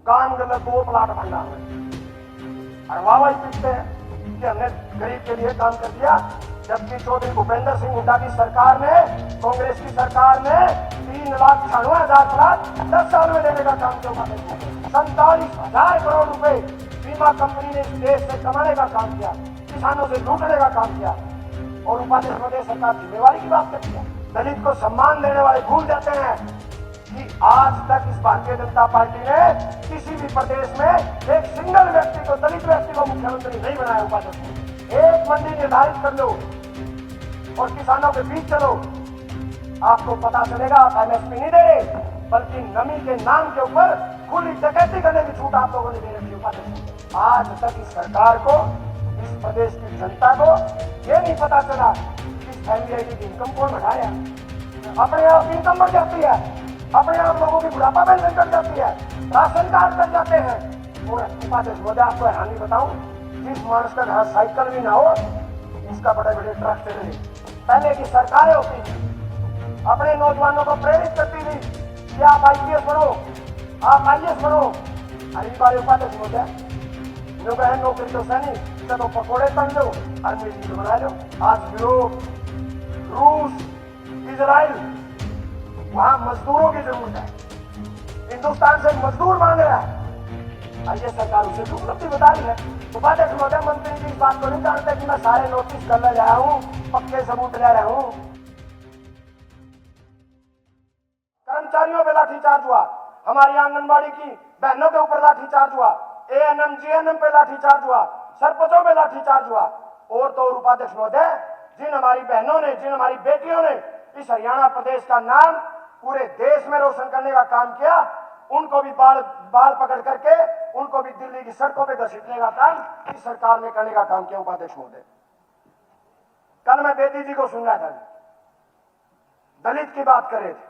काम गलत 2 प्लाट भंडार में, और वाह वाही पीटते हैं कि हमने गरीब के लिए काम कर दिया, जबकि चौधरी भूपेंद्र सिंह हुड्डा की सरकार ने, कांग्रेस की सरकार ने 3,96,000 प्लाट 10 साल में देने का काम किया। 47,000 करोड़ रुपए बीमा कंपनी ने इस देश से कमाने का काम किया, किसानों से लूटने का काम किया, और उपाध्यक्ष महोदय सरकार जिम्मेवारी की बात करती है। दलित को सम्मान देने वाले भूल जाते हैं कि आज तक इस भारतीय जनता पार्टी ने किसी भी प्रदेश में एक सिंगल व्यक्ति को, दलित व्यक्ति को मुख्यमंत्री नहीं बनाया। उपाध्यक्ष एक मंडी निर्धारित कर लो और किसानों के बीच चलो, आपको पता चलेगा आप एमएसपी नहीं दे रहे, बल्कि नमी के नाम के ऊपर खुली डकैती करने की छूट आप लोगों ने दे रखी। उपाध्यक्ष आज तक इस सरकार को, इस प्रदेश की जनता को ये नहीं पता चला कि इस फैमिली की इनकम कौन बढ़ाया। अपने आप इनकम बढ़ जाती है, अपने आप लोगों की बुढ़ापा पेंशन कट जाती है, राशन कार्ड कट जाते हैं। और उपाध्यक्ष महोदय आपको हैरानी बताऊं, जिस मानस का घर साइकिल भी ना हो, उसका बड़े बड़े ट्रक चले। पहले की सरकारें होती थी, अपने नौजवानों को प्रेरित करती थी कि आप आईपीएस बनो, आप आईएएस बनो। अरे बार उपाध्यक्ष महोदय जो बहन नौकरी तो सैनी, चलो पकौड़े तल लो, आर्मी लीडर बना लो। आज यूरोप, रूस, इजराइल, वहां मजदूरों की जरूरत है, हिंदुस्तान से मजदूर मांग रहा है, ये सरकार उसे उपलब्धि बता रही है। उपाध्यक्ष महोदय मंत्री जी इस बात को नहीं जानते कि मैं सारे नोटिस कर ले रहा हूँ, पक्के सबूत ले रहा हूँ। कर्मचारियों पे लाठीचार्ज हुआ, हमारी आंगनबाड़ी की बहनों के ऊपर लाठीचार्ज हुआ, एएनएम जीएनएम पे लाठीचार्ज हुआ, सरपंचों पे लाठीचार्ज हुआ। और तो उपाध्यक्ष महोदय जिन हमारी बहनों ने, जिन हमारी बेटियों ने इस हरियाणा प्रदेश का नाम पूरे देश में रोशन करने का काम किया, उनको भी बाल पकड़ करके उनको भी दिल्ली की सड़कों पे घसीटने का काम इस सरकार ने करने का काम किया। उपाध्यक्ष महोदय कल मैं बेटी जी को सुन रहा था, दलित की बात कर रहे थे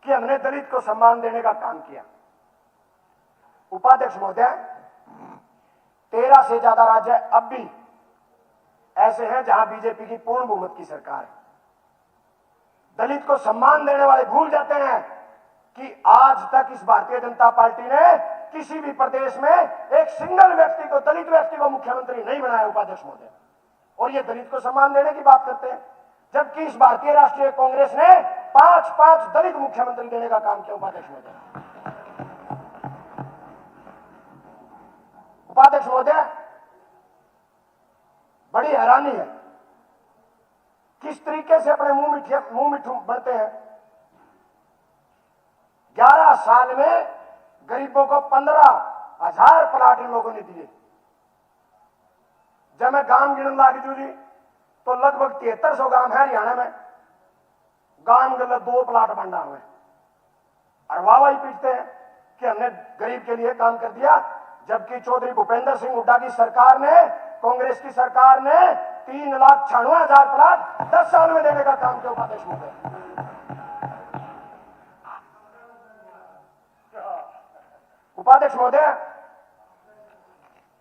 कि हमने दलित को सम्मान देने का काम किया। उपाध्यक्ष महोदय 13 से ज्यादा राज्य अब भी ऐसे हैं जहां बीजेपी की पूर्ण बहुमत की सरकार है। दलित को सम्मान देने वाले भूल जाते हैं कि आज तक इस भारतीय जनता पार्टी ने किसी भी प्रदेश में एक सिंगल व्यक्ति को, दलित व्यक्ति को मुख्यमंत्री नहीं बनाया। उपाध्यक्ष महोदय और ये दलित को सम्मान देने की बात करते हैं, जबकि इस भारतीय राष्ट्रीय कांग्रेस ने 5 दलित मुख्यमंत्री देने का काम किया। उपाध्यक्ष महोदय, उपाध्यक्ष महोदय बड़ी हैरानी है किस तरीके से अपने मुंह मिठू बढ़ते हैं। 11 साल में गरीबों को 15,000 प्लाट इन लोगों ने दिए। जब मैं गांव गिनन लाग जूरी तो लगभग 7300 गांव है हरियाणा में, गांव गलत 2 प्लाट भंडार में, और वाह वाही पीटते हैं कि हमने गरीब के लिए काम कर दिया, जबकि चौधरी भूपेंद्र सिंह हुड्डा की सरकार ने, कांग्रेस की सरकार ने 3,96,000 प्लाट 10 साल में देने का काम किया। उपाध्यक्ष महोदय उपाध्यक्ष महोदय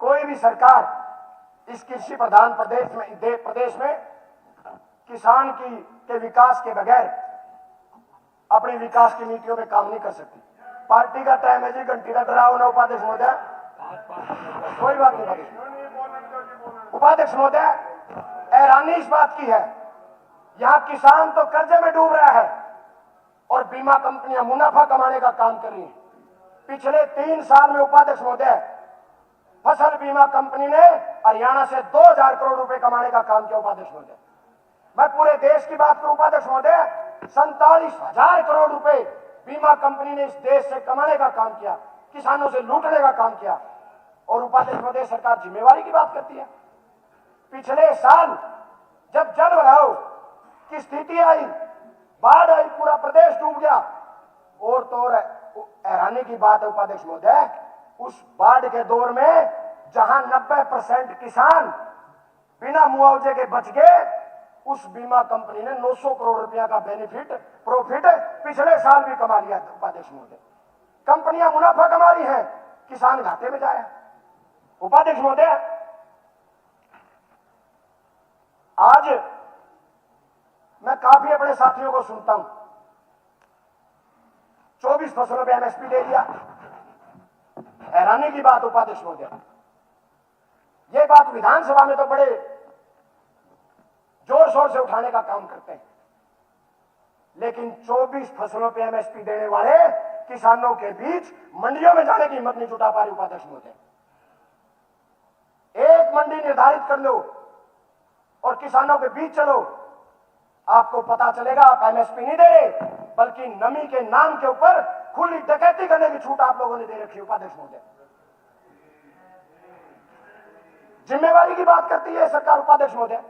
कोई भी सरकार इस कृषि प्रधान प्रदेश में किसान के विकास के बगैर अपनी विकास की नीतियों में काम नहीं कर सकती। पार्टी का टाइम है जी, घंटी का डराव ना। उपाध्यक्ष महोदय कोई बात नहीं। उपाध्यक्ष महोदय हैरानी इस बात की है, यहां किसान तो कर्जे में डूब रहा है और बीमा कंपनियां मुनाफा कमाने का काम कर रही हैं। पिछले 3 साल में उपाध्यक्ष महोदय फसल बीमा कंपनी ने हरियाणा से 2,000 करोड़ रुपए कमाने का काम किया। उपाध्यक्ष महोदय मैं पूरे देश की बात करूं, उपाध्यक्ष महोदय 47,000 करोड़ रुपए बीमा कंपनी ने इस देश से कमाने का काम किया, किसानों से लूटने का काम किया। और उपाध्यक्ष महोदय सरकार जिम्मेवारी की बात करती है। पिछले साल जब जल भराव की स्थिति आई, बाढ़ आई, पूरा प्रदेश डूब गया, और तो हैरानी की बात है उपाध्यक्ष महोदय, उस बाढ़ के दौर में जहां 90% किसान बिना मुआवजे के बच गए, उस बीमा कंपनी ने 900 करोड़ रुपया का प्रॉफिट पिछले साल भी कमा लिया। उपाध्यक्ष महोदय कंपनियां मुनाफा कमा रही हैं, किसान घाटे में जाए। उपाध्यक्ष महोदय आज मैं काफी अपने साथियों को सुनता हूं, 24 फसलों पे एमएसपी ले लिया, हैरानी की बात उपाध्यक्ष महोदय, ये बात विधानसभा में तो बड़े जोर शोर से उठाने का काम करते हैं, लेकिन 24 फसलों पे एमएसपी देने वाले किसानों के बीच मंडियों में जाने की हिम्मत नहीं जुटा पा रही उपाध्यक्ष महोदय। एक मंडी निर्धारित कर लो और किसानों के बीच चलो, आपको पता चलेगा आप एमएसपी नहीं दे रहे, बल्कि नमी के नाम के ऊपर खुली डकैती करने की छूट आप लोगों ने दे रखी है उपाध्यक्ष महोदय। जिम्मेवारी की बात करती है सरकार उपाध्यक्ष महोदय।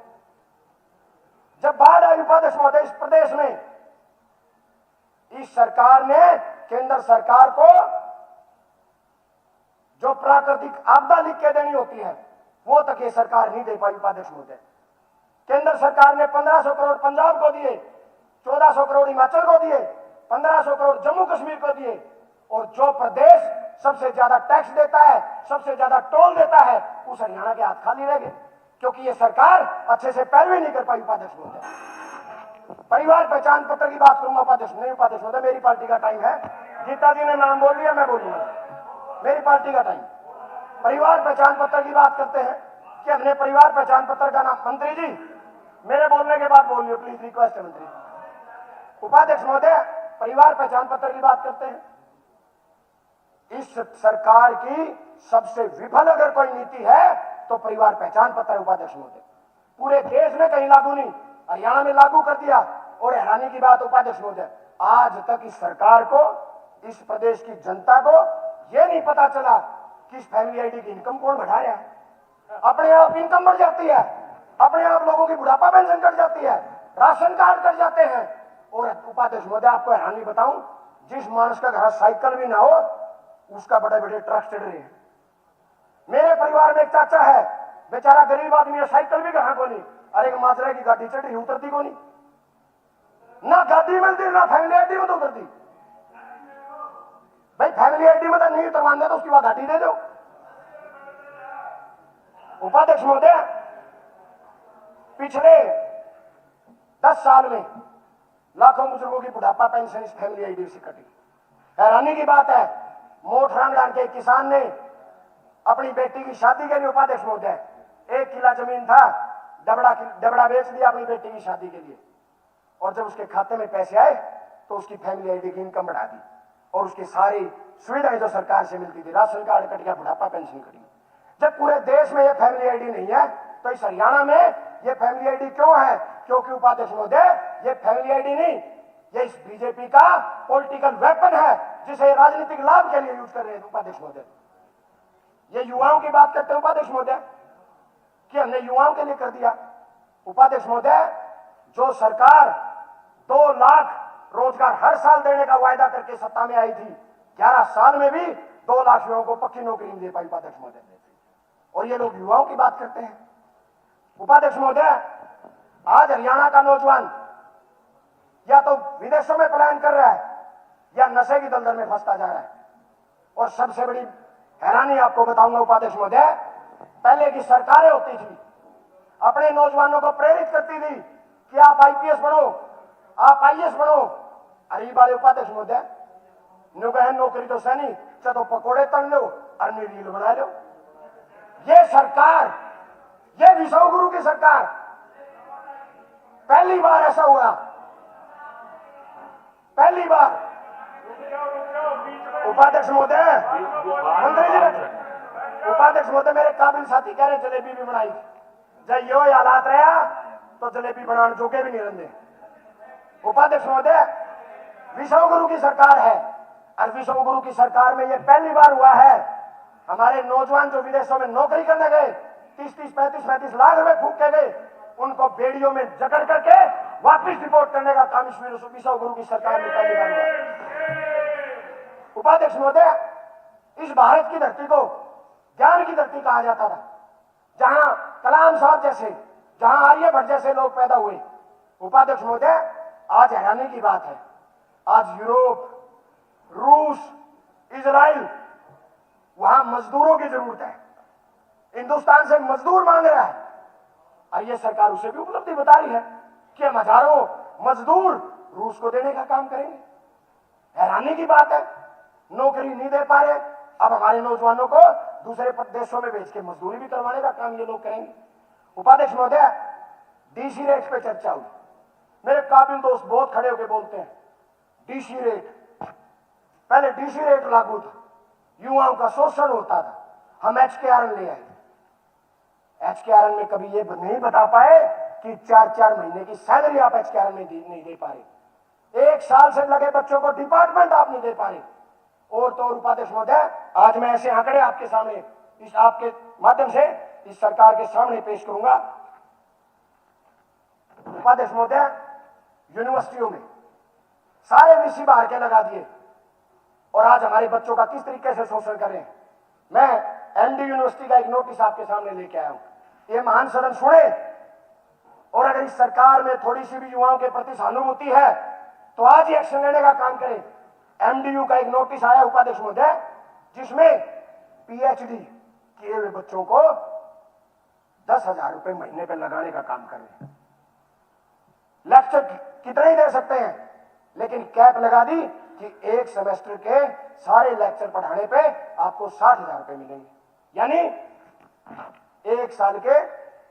जब बाढ़ आई उपाध्यक्ष महोदय इस प्रदेश में, इस सरकार ने केंद्र सरकार को जो प्राकृतिक आपदा लिख के देनी होती है वो तक ये सरकार नहीं दे पाई उपाध्यक्ष महोदय। केंद्र सरकार ने 1500 करोड़ पंजाब को दिए, 1400 करोड़ हिमाचल को दिए, 1500 करोड़ जम्मू कश्मीर को दिए, और जो प्रदेश सबसे ज्यादा टैक्स देता है, सबसे ज्यादा टोल देता है, उस हरियाणा के हाथ खाली रह गए, क्योंकि ये सरकार अच्छे से पैरवी नहीं कर पाई उपाध्यक्ष महोदय। परिवार पहचान पत्र की बात करूंगा उपाध्यक्ष, नहीं उपाध्यक्ष महोदय मेरी पार्टी का टाइम है, गीता जी ने नाम बोल दिया मैं बोलूंगा, मेरी पार्टी का टाइम। परिवार पहचान पत्र की बात करते हैं कि हमने परिवार पहचान पत्र का नाम, मंत्री जी मेरे बोलने के बाद बोलिए प्लीज, रिक्वेस्ट है मंत्री। उपाध्यक्ष महोदय परिवार पहचान पत्र की बात करते हैं, इस सरकार की सबसे विफल अगर कोई नीति है तो परिवार पहचान पत्र उपाध्यक्ष महोदय। पूरे देश में कहीं लागू नहीं, हरियाणा में लागू कर दिया, और हैरानी की बात उपाध्यक्ष महोदय आज तक इस सरकार को, इस प्रदेश की जनता को यह नहीं पता चला कि इस फैमिली आईडी की इनकम कौन बढ़ा रहा है। अपने आप इनकम बढ़ जाती है, अपने आप लोगों की बुढ़ापा पेंशन कट जाती है, राशन कार्ड कट जाते हैं, और उपाध्यक्ष महोदय आपको हैरानी बताऊं, जिस मानस का घर साइकिल भी ना हो उसका बड़े बड़े ट्रक चढ़ रहे हैं। मेरे परिवार में एक चाचा है, बेचारा गरीब आदमी है, साइकिल भी कहां को नहीं, अरे एक माजरा की गाड़ी चढ़ रही, उतरती को नहीं, ना गाड़ी मिलती ना फैमिली आईडी में तो उतरती। भाई फैमिली आईडी में तो नहीं उतरवान दे तो उसकी बाद गाड़ी दे दो। उपाध्यक्ष महोदय पिछले 10 साल में लाखों बुजुर्गों की बुढ़ापा पेंशन इस फैमिली आईडी से कटी। हैरानी की बात है, मोटरांगड़ा के किसान ने अपनी बेटी की शादी के लिए उपाध्यक्ष महोदय 1 किला जमीन था, डबड़ा बेच दिया अपनी बेटी की शादी के लिए, और जब उसके खाते में पैसे आए तो उसकी फैमिली आईडी की इनकम बढ़ा दी, और उसकी सारी सुविधाएं जो सरकार से मिलती थी, राशन कार्ड कट गया, बुढ़ापा पेंशन कटी। जब पूरे देश में ये फैमिली आईडी नहीं है तो इस हरियाणा में ये फैमिली आईडी क्यों है? क्योंकि उपाध्यक्ष महोदय ये फैमिली आईडी नहीं, ये इस बीजेपी का पॉलिटिकल वेपन है जिसे राजनीतिक लाभ के लिए यूज कर रहे हैं उपाध्यक्ष महोदय। ये युवाओं की बात करते हैं उपाध्यक्ष महोदय कि हमने युवाओं के लिए कर दिया। उपाध्यक्ष महोदय जो सरकार 2 लाख रोजगार हर साल देने का वायदा करके सत्ता में आई थी, 11 साल में भी 2 लाख युवाओं को पक्की नौकरी नहीं दे पाई उपाध्यक्ष महोदय, और ये लोग युवाओं की बात करते हैं। उपाध्यक्ष महोदय आज हरियाणा का नौजवान या तो विदेशों में पलायन कर रहा है या नशे की दलदल में फंसता जा रहा है। और सबसे बड़ी हैरानी आपको बताऊंगा उपाध्यक्ष महोदय, पहले की सरकारें होती थी अपने नौजवानों को प्रेरित करती थी कि आप आईपीएस बनो, आप आईएएस बनो। अरे वाले उपाध्यक्ष महोदय नुगहन नौकरी तो सैनी, चलो पकोड़े तल लो, अर्नी रील बना लो। ये सरकार, ये विश्व गुरु की सरकार, पहली बार ऐसा हुआ, पहली बार। उपाध्यक्ष महोदय, मंत्री जी, उपाध्यक्ष महोदय मेरे काबिल साथी कह रहे जलेबी भी बनाई, जब यो हालात रहा तो जलेबी बनाने जोगे भी नहीं रहते। उपाध्यक्ष महोदय विश्व गुरु की सरकार है, और विश्व गुरु की सरकार में यह पहली बार हुआ है हमारे नौजवान जो विदेशों में नौकरी करने गए 30-35 लाख रुपए फूक के गए, उनको बेड़ियों में जकड़ करके वापिस रिपोर्ट करने का काम विश्व गुरु की सरकार ने पहली बार हुआ। उपाध्यक्ष महोदय इस भारत की धरती को ज्ञान की धरती कहा जाता था, जहां कलाम साहब जैसे, जहां आर्यभट्ट जैसे लोग पैदा हुए। उपाध्यक्ष महोदय आज हैरानी की बात है, आज यूरोप, रूस, इजराइल, वहां मजदूरों की जरूरत है, हिंदुस्तान से मजदूर मांग रहा है, और ये सरकार उसे भी उपलब्धि बता रही है कि हम हजारों मजदूर रूस को देने का काम करेंगे। हैरानी की बात है, नौकरी नहीं दे पा रहे, अब हमारे नौजवानों को दूसरे देशों में भेज के मजदूरी भी करवाने का काम ये लोग करेंगे। उपाध्यक्ष महोदय, डीसी रेट पे चर्चा हुई। मेरे काबिल दोस्त बहुत खड़े होकर बोलते हैं डीसी रेट, पहले डीसी रेट लागू था, युवाओं का शोषण होता था, हम HKRN ले आए। HKRN में कभी ये नहीं बता पाए कि 4-4 महीने की सैलरी आप HKRN में नहीं दे पा रहे, 1 साल से लगे बच्चों को डिपार्टमेंट आप नहीं दे पा रहे। और तो उपाध्यक्ष महोदय, आज मैं ऐसे आंकड़े आपके सामने, इस आपके माध्यम से इस सरकार के सामने पेश करूंगा। उपाध्यक्ष महोदय, यूनिवर्सिटियों में सारे VC बाहर के लगा दिए और आज हमारे बच्चों का किस तरीके से शोषण कर रहे हैं। मैं MD यूनिवर्सिटी का एक नोटिस आपके सामने लेके आया हूं, ये महान सदन सुने, और अगर इस सरकार में थोड़ी सी भी युवाओं के प्रति सहानुभूति है तो आज ही एक्शन लेने का काम करें। MDU का एक नोटिस आया उपाध्यक्ष महोदय, जिसमें PhD किए हुए बच्चों को 10,000 रुपए महीने पे लगाने का काम कर रहे हैं। लेक्चर कितने ही दे सकते हैं, लेकिन कैप लगा दी कि एक सेमेस्टर के सारे लेक्चर पढ़ाने पे आपको 60,000 रुपए मिलेंगे, यानी 1 साल के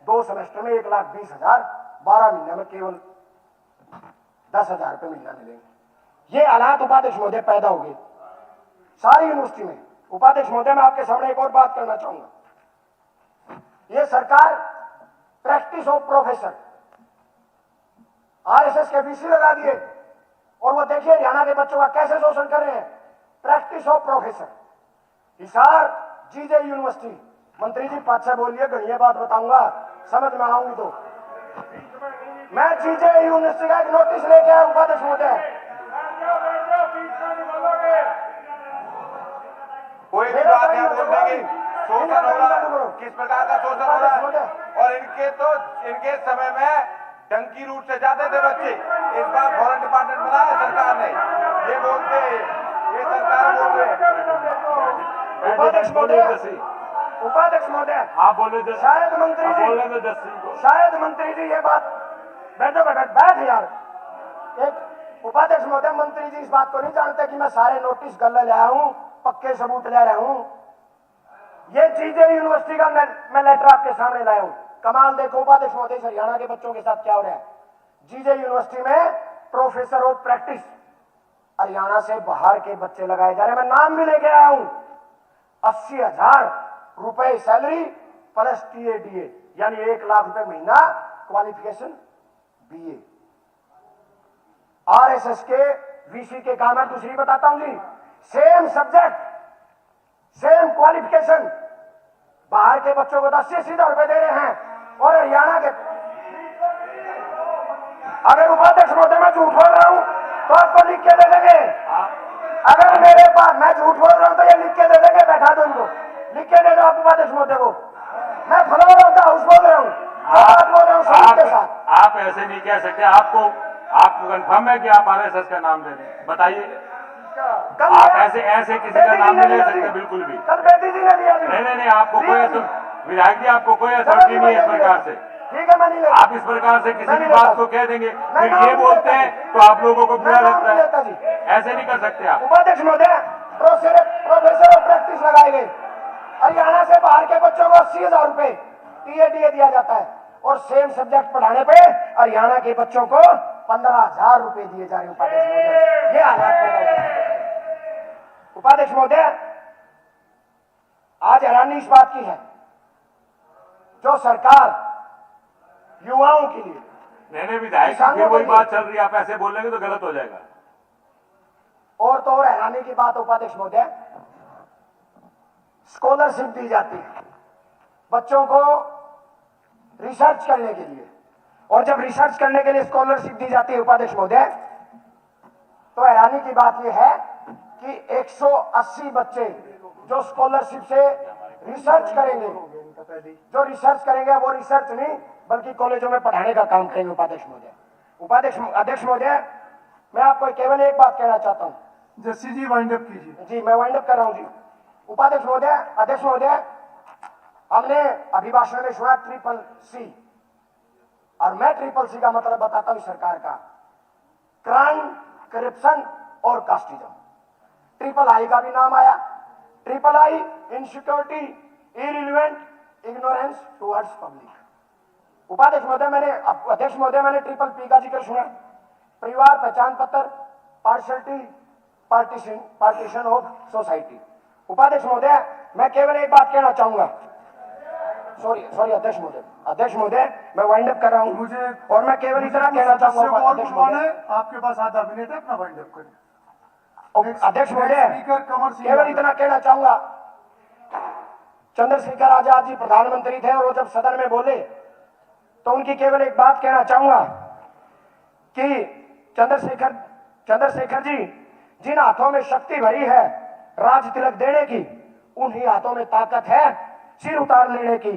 2 सेमेस्टर में 1,20,000, 12 महीने में केवल 10,000 रुपए महीना मिलेंगे। ये हालात उपाध्यक्ष महोदय पैदा हो गए सारी यूनिवर्सिटी में। उपाध्यक्ष महोदय, मैं आपके सामने एक और बात करना चाहूंगा। ये सरकार प्रैक्टिस ऑफ प्रोफेसर RSS के VC लगा दिए और वो देखिए हरियाणा के बच्चों का कैसे शोषण कर रहे हैं। Practice of professor Hisar GJ university, मंत्री जी पाँच से बोलिए, गणिया बात बताऊंगा, समझ में आऊंगी तो। मैं GJ यूनिवर्सिटी का एक नोटिस लेके आया उपाध्यक्ष महोदय। कोई भी बात यहाँ बोल देंगे, शोषण हो रहा, किस प्रकार का शोषण हो रहा है। और इनके समय में डंकी रूट से जाते थे बच्चे, इस बार फॉरेन डिपार्टमेंट बनाया सरकार ने, ये बोलते, ये सरकार बोल रहे। उपाध्यक्ष महोदय आप बोले तो शायद मंत्री जी ये बात, बैठ यार। एक उपाध्यक्ष महोदय, मंत्री जी इस बात को नहीं जानते कि मैं सारे नोटिस गल्ले ले आया हूं, पक्के सबूत ले रहा हूं। ये GJ यूनिवर्सिटी का मैं लेटर आपके सामने लाया हूं। कमाल देखो उपाध्यक्ष महोदय, हरियाणा के बच्चों के साथ क्या हो रहा है। GJ यूनिवर्सिटी में प्रोफेसर ऑफ प्रैक्टिस हरियाणा से बाहर के बच्चे लगाए जा रहे हैं। मैं नाम भी लेके आया हूं। 80,000 रुपए सैलरी प्लस TADA, यानी 1 लाख रुपए महीना, क्वालिफिकेशन BA। RSS के VC के काम है। दूसरी बताता हूं जी, सेम सब्जेक्ट सेम क्वालिफिकेशन, बाहर के बच्चों को 80,000 रुपए दे रहे हैं और हरियाणा के। अगर उपाध्यक्ष महोदय मैं झूठ बोल रहा हूं तो आपको लिख के दे देंगे। अगर मेरे पास मैं झूठ बोल रहा हूं तो ये लिख के दे देंगे, बैठा दो इनको, लिख के दे दो आप उपाध्यक्ष महोदय को। मैं फ्लोर ऑफ द हाउस बोल रहा हूं, बोल रहा हूं सबूत के साथ। आप ऐसे नहीं कह सकते। आपको कंफर्म है कि आप RSS का नाम ले रहे हैं? बताइए। आप ऐसे किसी का नाम नहीं ले सकते बिल्कुल भी। कल बेटी जी ने लिया। नहीं, आपको कोई विधायक जी, आपको कोई अथॉरिटी नहीं है इस प्रकार से। ठीक है, मैं नहीं लेता। आप इस प्रकार से किसी भी बात को कह देंगे, फिर ये बोलते हैं तो आप लोगों को बुरा लगता है। ऐसे नहीं कर सकते आप। उपाध्यक्ष महोदय, प्रोफेसर ऑफ प्रैक्टिस लगाए गए। हरियाणा से बाहर के बच्चों को 80,000 रुपए TADA दिया जाता है और सेम सब्जेक्ट पढ़ाने पे हरियाणा के बच्चों को 15,000 रुपए दिए जा रहे हैं। उपाध्यक्ष महोदय, ये हालात पैदा हो गए। उपाध्यक्ष महोदय, आज हैरानी इस बात की है, जो सरकार युवाओं के लिए, नहीं विधायक फिर वही बात चल रही है, आप ऐसे बोलेंगे तो गलत हो जाएगा। और तो और हैरानी की बात उपाध्यक्ष महोदय, स्कॉलरशिप दी जाती है बच्चों को रिसर्च करने के लिए, और जब रिसर्च करने के लिए स्कॉलरशिप दी जाती है उपाध्यक्ष महोदय, तो हैरानी की बात यह है कि 180 बच्चे जो स्कॉलरशिप से रिसर्च करेंगे, वो रिसर्च नहीं बल्कि कॉलेजों में पढ़ाने का काम करेंगे। अध्यक्ष महोदय, मैं आपको केवल एक बात कहना चाहता हूं। जस्सी जी वाइंड अप कीजिए। जी, मैं वाइंड अप कर रहा हूं जी। उपाध्यक्ष महोदय, अध्यक्ष महोदय, हमने अभिभाषण में सुना CCC, और मैं CCC का मतलब बताता हूं सरकार का, क्राइम, करप्शन और कास्टिज्म। III का भी नाम आया, triple I insecurity, irrelevant, ignorance towards public. उपाध्यक्ष महोदय अध्यक्ष महोदय मैंने ट्रिपल पी का जिक्र सुना, परिवार पहचान पत्र, पार्शलिटी, पार्टीशन ऑफ सोसाइटी। उपाध्यक्ष महोदय मैं केवल एक बात कहना चाहूंगा, सॉरी अध्यक्ष महोदय मैं वाइंड अप कर रहा हूं मुझे और मैं केवल इतना कहना चाहूंगा अध्यक्ष महोदय, आपके पास आधा मिनट है, अपना वाइंड अप करिए। अध्यक्ष महोदय स्पीकर कंवर सिंह केवल इतना कहना चाहूंगा, चंद्रशेखर आजाद जी प्रधानमंत्री थे और वो जब सदन में बोले तो उनकी केवल एक बात कहना चाहूंगा कि चंद्रशेखर जी जिन हाथों में शक्ति भरी है राज तिलक देने की, उन्हीं हाथों में ताकत है सिर उतार लेने की।